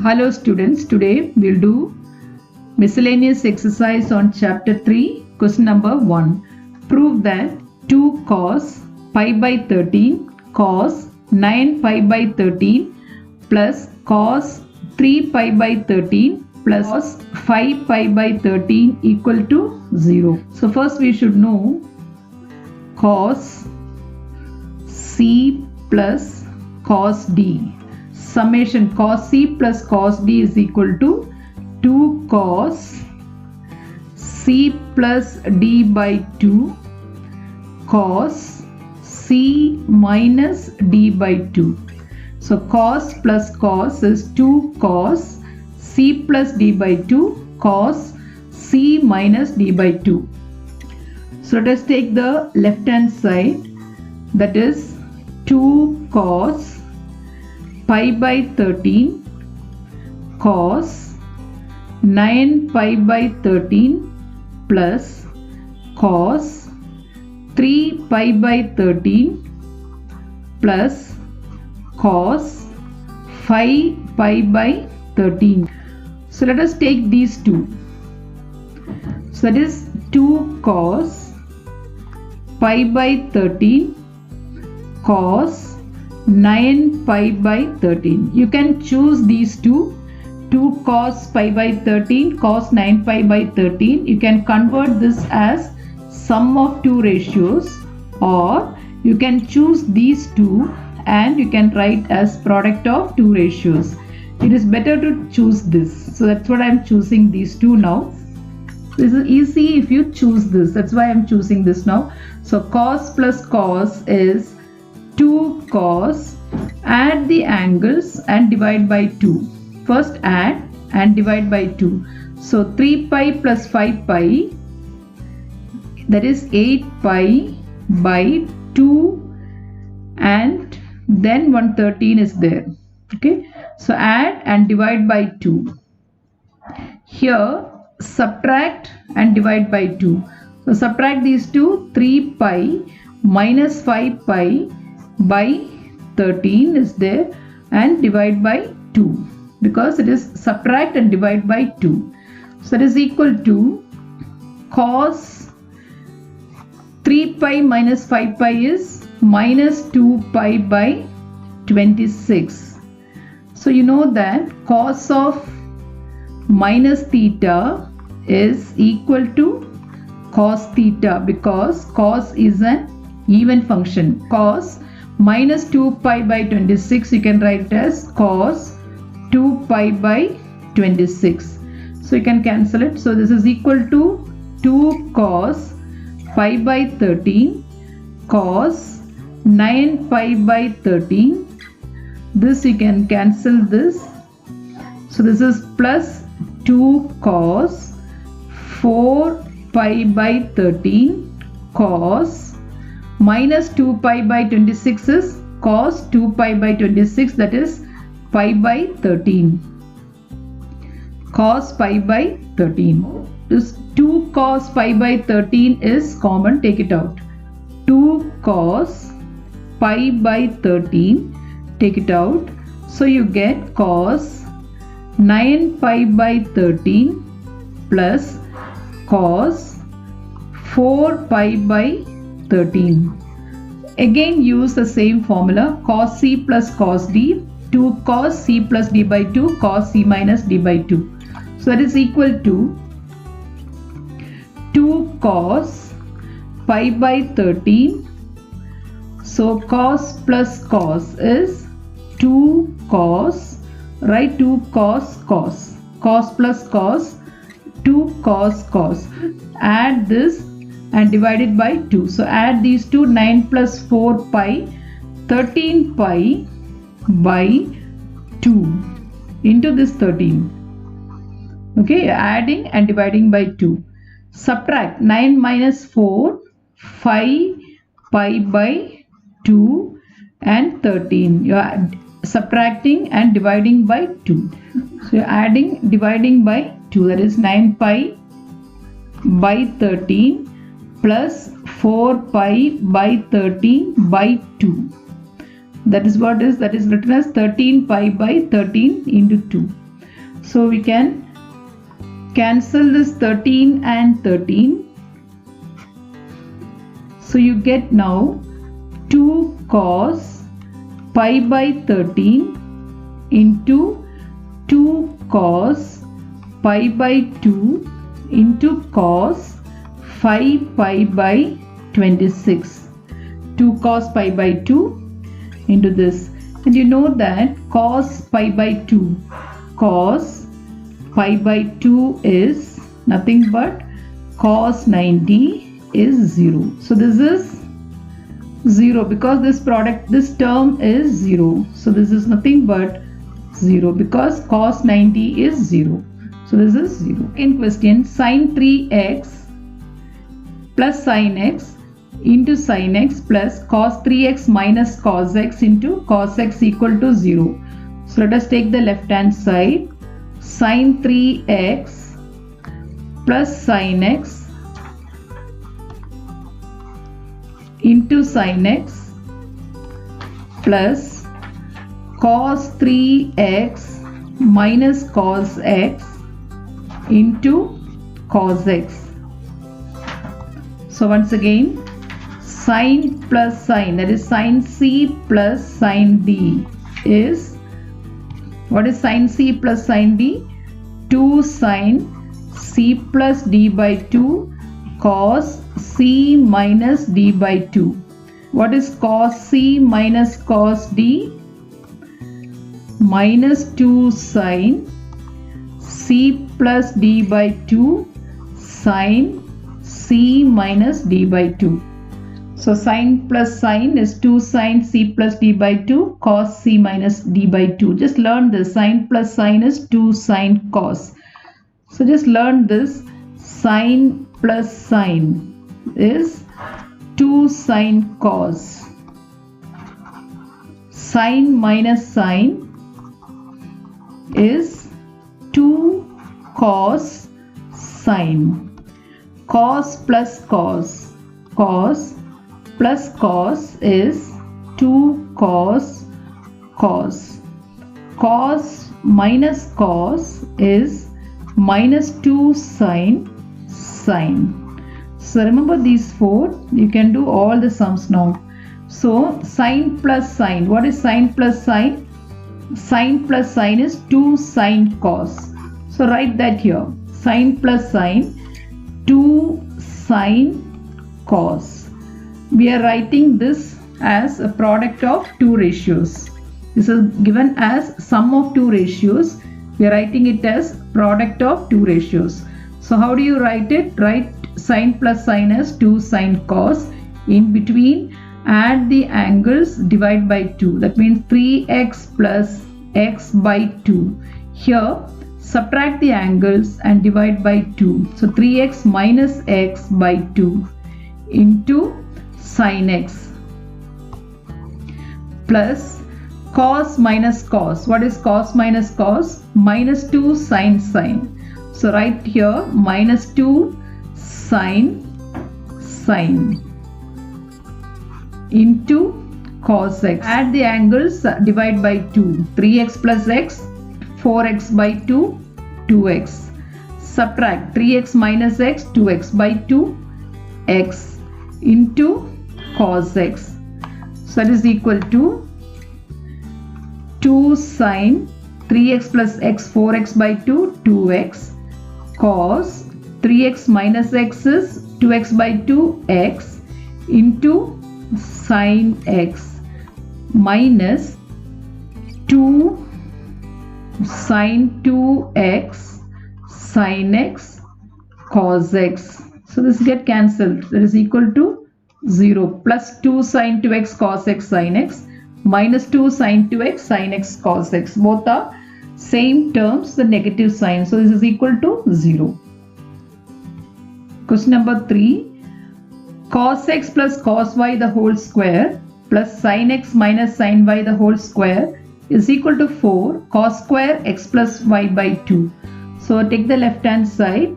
Hello students, today we'll do miscellaneous exercise on chapter 3, question number 1. Prove that 2 cos pi by 13 cos 9 pi by 13 plus cos 3 pi by 13 plus cos 5 pi by 13 equal to 0. So first we should know cos C plus cos D. Summation cos C plus cos D is equal to 2 cos C plus D by 2 cos C minus D by 2. So cos plus cos is 2 cos C plus D by 2 cos C minus D by 2. So let us take the left hand side, that is 2 cos pi by 13 cos 9 pi by 13 plus cos 3 pi by 13 plus cos 5 pi by 13. So let us take these two. So that is 2 cos pi by 13 cos 9 pi by 13. You can choose these two, 2 cos pi by 13 cos 9 pi by 13. You can convert this as sum of two ratios, or you can choose these two and you can write as product of two ratios. It is better to choose this, so that's what I am choosing these two now. This is easy if you choose this, that's why I am choosing this now. So cos plus cos is 2 cos, add the angles and divide by 2. First add and divide by 2. So 3 pi plus 5 pi, that is 8 pi by 2, and then 113 is there. Okay, so add and divide by 2. Here subtract and divide by 2. So subtract these two, 3 pi minus 5 pi by 13 is there, and divide by 2 because it is subtract and divide by 2. So that is equal to cos 3 pi minus 5 pi is minus 2 pi by 26. So you know that cos of minus theta is equal to cos theta because cos is an even function. Cos minus 2 pi by 26, you can write it as cos 2 pi by 26. So you can cancel it. So this is equal to 2 cos pi by 13 cos 9 pi by 13. This you can cancel this. So this is plus 2 cos 4 pi by 13 cos minus 2 pi by 26 is cos 2 pi by 26, that is pi by 13. Cos pi by 13. This 2 cos pi by 13 is common, take it out. 2 cos pi by 13, take it out. So you get cos 9 pi by 13 plus cos 4 pi by 13. Again use the same formula, cos C plus cos D, 2 cos C plus D by 2 cos C minus D by 2. So that is equal to 2 cos pi by 13. So cos plus cos is 2 cos, write 2 cos cos, cos plus cos, 2 cos cos. Add this and divide it by 2. So add these two, 9 plus 4 pi, 13 pi by 2 into this 13. Okay, adding and dividing by 2. Subtract 9 minus 4, 5 pi by 2 and 13. You are subtracting and dividing by 2. So you are adding, dividing by 2, that is 9 pi by 13 plus 4 pi by 13 by 2. That is what is, that is written as 13 pi by 13 into 2. So we can cancel this 13 and 13. So you get now 2 cos pi by 13 into 2 cos pi by 2 into cos 5 pi by 26. 2 cos pi by 2 into this. And you know that cos pi by 2, cos pi by 2 is nothing but cos 90 is 0. So this is 0 because this term is 0. So this is nothing but 0 because cos 90 is 0. So this is 0. In question, sin 3x plus sin x into sin x plus cos 3x minus cos x into cos x equal to 0. So let us take the left hand side. Sin 3x plus sin x into sin x plus cos 3x minus cos x into cos x. So once again, sin plus sin, that is sin c plus sin d is, what is sin c plus sin d? 2 sin c plus d by 2 cos c minus d by 2. What is cos c minus cos d? Minus 2 sin c plus d by 2 sin c minus d by 2. So sin plus sin is 2 sin c plus d by 2 cos c minus d by 2. Just learn this. Sin plus sin is 2 sin cos. So just learn this. Sin plus sin is 2 sin cos. Sin minus sin is 2 cos sin. Cos plus cos. Cos plus cos is 2 cos cos. Cos minus cos is minus 2 sin sin. So remember these four. You can do all the sums now. So sin plus sin. What is sin plus sin? Sin plus sin is 2 sin cos. So write that here. Sin plus sin 2 sin cos. We are writing this as a product of two ratios. This is given as sum of two ratios. We are writing it as product of two ratios. So how do you write it? Write sin plus sin as 2 sin cos. In between, add the angles, divide by 2. That means 3x plus x by 2. Here, subtract the angles and divide by 2. So 3x minus x by 2 into sin x plus cos minus cos. What is cos minus cos? Minus 2 sin sin. So write here minus 2 sin sin into cos x. Add the angles, divide by 2. 3x plus x, 4x by 2, 2x. Subtract 3x minus x, 2x by 2, x into cos x. So that is equal to 2 sin 3x plus x, 4x by 2, 2x cos 3x minus x is 2x by 2, x into sin x minus 2 sin 2x sin x cos x. So this get cancelled. That is equal to 0 plus 2 sin 2x cos x sin x minus 2 sin 2x sin x cos x. Both are same terms, the negative sign. So this is equal to 0. Question number 3. Cos x plus cos y the whole square plus sin x minus sin y the whole square is equal to 4 cos square x plus y by 2. So take the left hand side.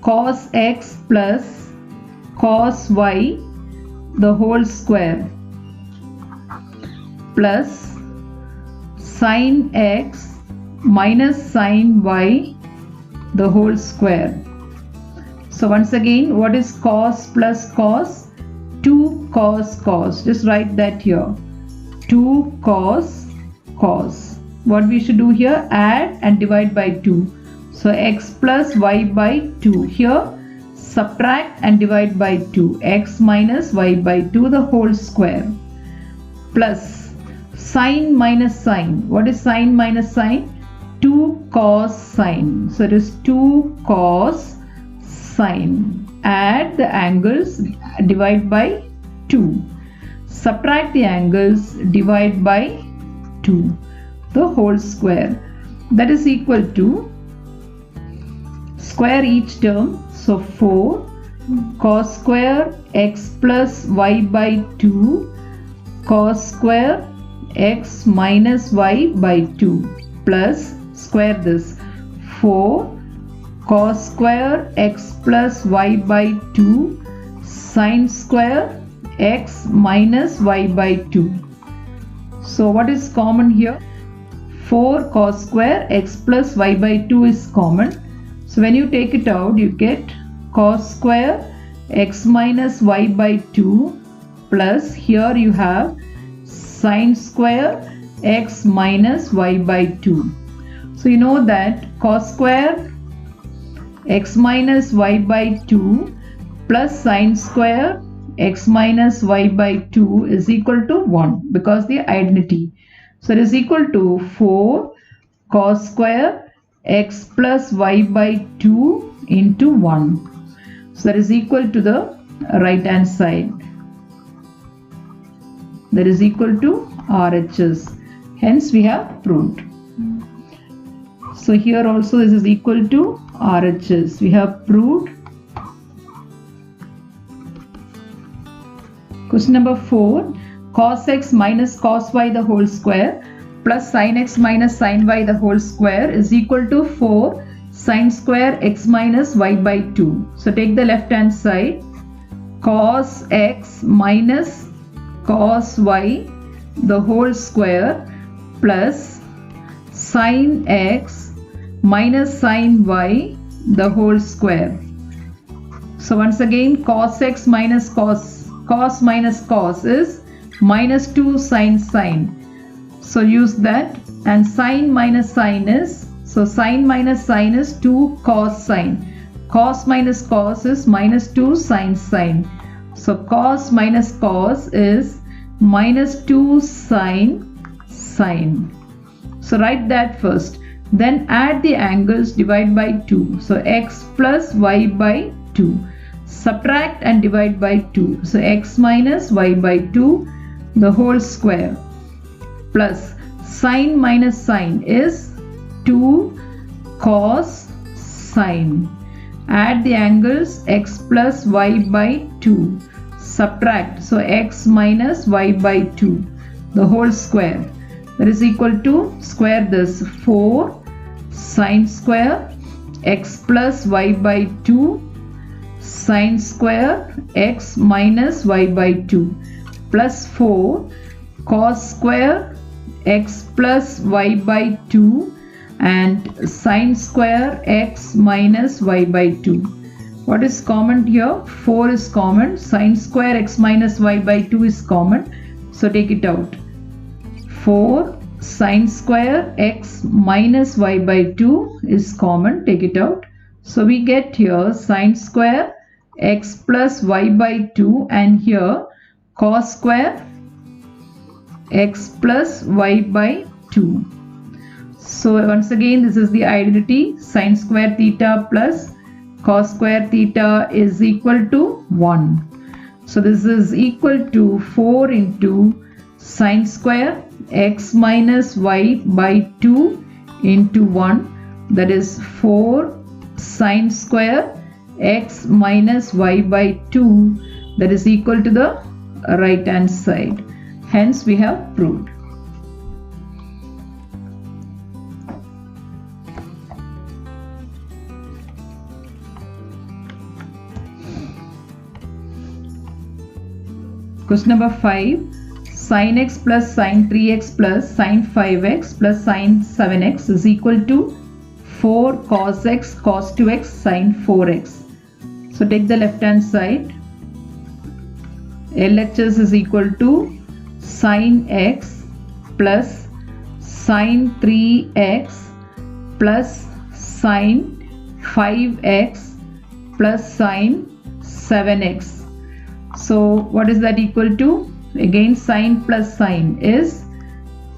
Cos x plus cos y the whole square plus sin x minus sine y the whole square. So once again, what is cos plus cos? 2 cos cos. Just write that here. 2 cos cos. What we should do here? Add and divide by 2. So x plus y by 2. Here subtract and divide by 2. X minus y by 2 the whole square. Plus sine minus sine. What is sine minus sine? 2 cos sine. So it is 2 cos sine. Add the angles, divide by 2. Subtract the angles, divide by 2. The whole square. That is equal to, square each term. So 4 cos square x plus y by 2 cos square x minus y by 2 plus square this 4 cos square x plus y by 2 sine square x minus y by 2. So what is common here? 4 cos square x plus y by 2 is common. So when you take it out, you get cos square x minus y by 2 plus here you have sine square x minus y by 2. So you know that cos square x minus y by 2 plus sine square x minus y by 2 is equal to 1 because the identity. So it is equal to 4 cos square x plus y by 2 into 1. So that is equal to the right hand side. That is equal to RHS. Hence we have proved. So here also this is equal to RHS. We have proved. Question number 4. Cos x minus cos y the whole square plus sin x minus sin y the whole square is equal to 4 sin square x minus y by 2. So take the left hand side. Cos x minus cos y the whole square plus sin x minus sin y the whole square. So once again, cos x minus cos minus cos is minus 2 sin sin. So use that, and sin minus sin is, so sin minus sin is 2 cos sin. Cos minus cos is minus 2 sin sin. So cos minus cos is minus 2 sin sin. So write that first. Then add the angles, divide by 2. So x plus y by 2. Subtract and divide by 2. So x minus y by 2 the whole square plus sin minus sin is 2 cos sin. Add the angles, x plus y by 2. Subtract, so x minus y by 2 the whole square. That is equal to, square this, 4 sin square x plus y by 2 sin square x minus y by 2 plus 4 cos square x plus y by 2 and sin square x minus y by 2. What is common here? 4 is common. Sin square x minus y by 2 is common. So take it out. 4 sin square x minus y by 2 is common. Take it out. So we get here sin square x plus y by 2 and here cos square x plus y by 2. So once again, this is the identity. Sin square theta plus cos square theta is equal to 1. So this is equal to 4 into sin square x minus y by 2 into 1. That is 4 sin square x minus y by 2. That is equal to the right hand side. Hence we have proved. Question number 5. sin x plus sin 3x plus sin 5x plus sin 7x is equal to 4 cos x cos 2x sin 4x. So take the left hand side. LHS is equal to sin x plus sin 3x plus sin 5x plus sin 7x. So what is that equal to? Again, sin plus sin is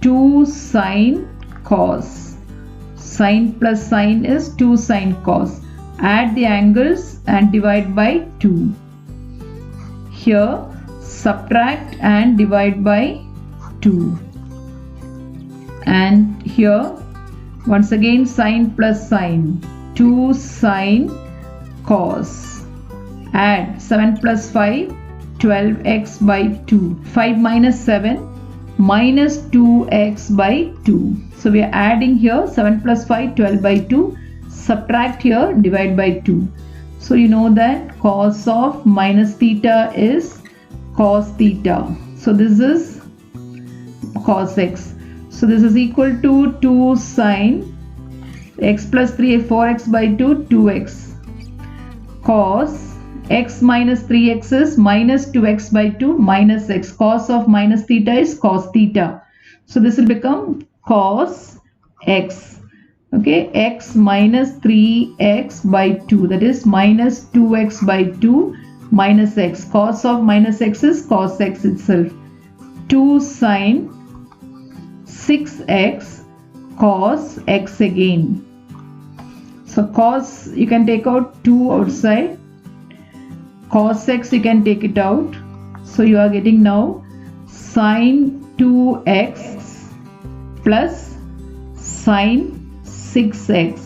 2 sin cos. Sin plus sin is 2 sin cos. Add the angles and divide by 2. Here subtract and divide by 2. And here once again sin plus sin, 2 sin cos. Add 7 plus 5, 12x by 2. 5 minus 7 minus 2x by 2. So we are adding here 7 plus 5, 12 by 2. Subtract here, divide by 2. So you know that cos of minus theta is cos theta. So this is cos x. So this is equal to 2 sin x plus 3, 4x by 2, 2x. Cos x minus 3x is minus 2x by 2 minus x. Cos of minus theta is cos theta. So this will become cos x. Okay, x minus 3x by 2, that is minus 2x by 2 minus x. Cos of minus x is cos x itself. 2 sin 6x cos x again. So cos you can take out 2 outside. Cos x you can take it out. So you are getting now sin 2x plus sin 6x.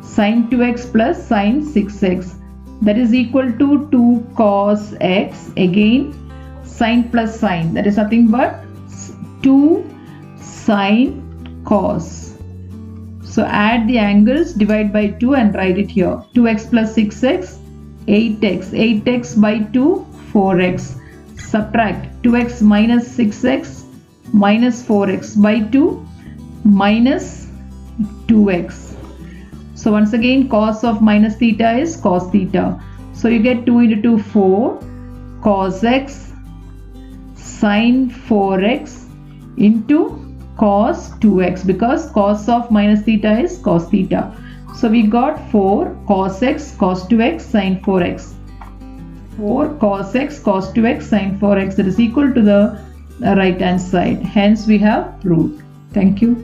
Sin 2x plus sin 6x. That is equal to 2 cos x. Again sin plus sin. That is nothing but 2 sin cos. So add the angles, divide by 2 and write it here. 2x plus 6x, 8x. 8x by 2, 4x. Subtract 2x minus 6x minus 4x by 2 minus 2x. So once again cos of minus theta is cos theta. So you get 2 into 2, 4 cos x sin 4x into cos 2x, because cos of minus theta is cos theta. So we got 4 cos x cos 2x sin 4x. 4 cos x cos 2x sin 4x, that is equal to the right hand side. Hence we have proved. Thank you.